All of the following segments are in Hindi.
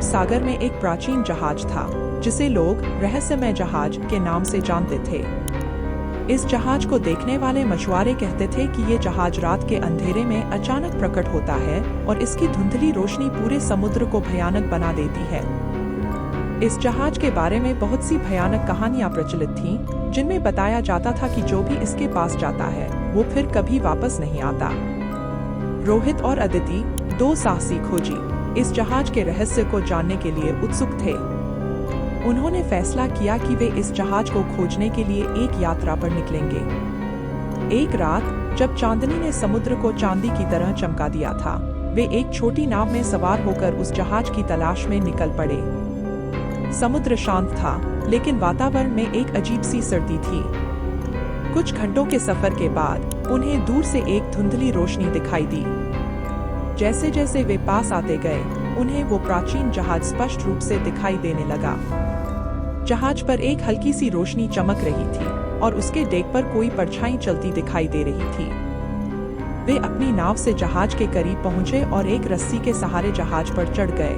अरब सागर में एक प्राचीन जहाज था जिसे लोग रहस्यमय जहाज के नाम से जानते थे। इस जहाज को देखने वाले मछुआरे कहते थे कि ये जहाज रात के अंधेरे में अचानक प्रकट होता है और इसकी धुंधली रोशनी पूरे समुद्र को भयानक बना देती है। इस जहाज के बारे में बहुत सी भयानक कहानियां प्रचलित थीं, जिनमें बताया जाता था कि जो भी इसके पास जाता है वो फिर कभी वापस नहीं आता। रोहित और अदिति, दो साहसी खोजी, इस जहाज के रहस्य को जानने के लिए उत्सुक थे। उन्होंने फैसला किया कि वे इस जहाज को खोजने के लिए एक यात्रा पर निकलेंगे। एक रात जब चांदनी ने समुद्र को चांदी की तरह चमका दिया था, वे एक छोटी नाव में सवार होकर उस जहाज की तलाश में निकल पड़े। समुद्र शांत था, लेकिन वातावरण में एक अजीब सी सर्दी थी। कुछ घंटों के सफर के बाद उन्हें दूर से एक धुंधली रोशनी दिखाई दी। जैसे जैसे वे पास आते गए, उन्हें वो प्राचीन जहाज स्पष्ट रूप से दिखाई देने लगा। जहाज पर एक हल्की सी रोशनी चमक रही थी और उसके डेक पर कोई परछाई चलती दिखाई दे रही थी। वे अपनी नाव से जहाज के करीब पहुंचे और एक रस्सी के सहारे जहाज पर चढ़ गए।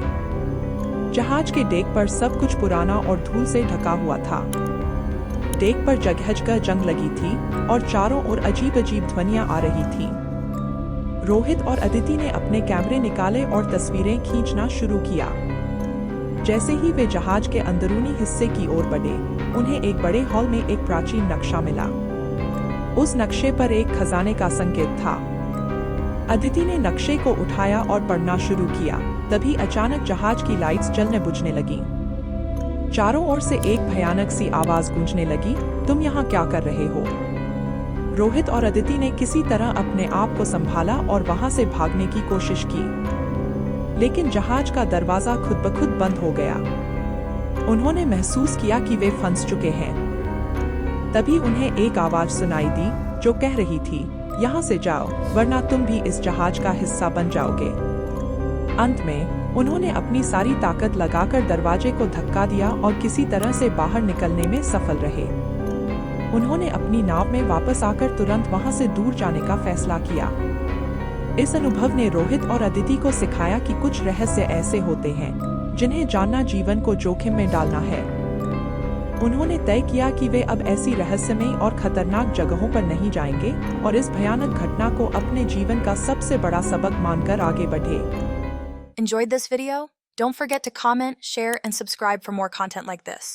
जहाज के डेक पर सब कुछ पुराना और धूल से ढका हुआ था। डेक पर जगह जंग लगी थी और चारों ओर अजीब अजीब ध्वनियां आ रही थी। रोहित और अदिति ने अपने कैमरे निकाले और तस्वीरें खींचना शुरू किया। जैसे ही वे जहाज के अंदरूनी हिस्से की ओर बढ़े, उन्हें एक बड़े हॉल में एक प्राचीन नक्शा मिला। उस नक्शे पर एक खजाने का संकेत था। अदिति ने नक्शे को उठाया और पढ़ना शुरू किया। तभी अचानक जहाज की लाइट्स जलने बुझने लगी। चारों ओर से एक भयानक सी आवाज गूंजने लगी, तुम यहाँ क्या कर रहे हो? रोहित और अदिति ने किसी तरह अपने आप को संभाला और वहां से भागने की कोशिश की, लेकिन जहाज का दरवाजा खुद ब खुद बंद हो गया। उन्होंने महसूस किया कि वे फंस चुके हैं। तभी उन्हें एक आवाज सुनाई दी जो कह रही थी, यहाँ से जाओ, वरना तुम भी इस जहाज का हिस्सा बन जाओगे। अंत में उन्होंने अपनी सारी ताकत लगाकर दरवाजे को धक्का दिया और किसी तरह से बाहर निकलने में सफल रहे। उन्होंने अपनी नाव में वापस आकर तुरंत वहां से दूर जाने का फैसला किया। इस अनुभव ने रोहित और अदिति को सिखाया कि कुछ रहस्य ऐसे होते हैं जिन्हें जानना जीवन को जोखिम में डालना है। उन्होंने तय किया कि वे अब ऐसी रहस्यमयी और खतरनाक जगहों पर नहीं जाएंगे और इस भयानक घटना को अपने जीवन का सबसे बड़ा सबक मानकर आगे बढ़े। Enjoyed this video? Don't forget to comment, share, and subscribe for more content like this.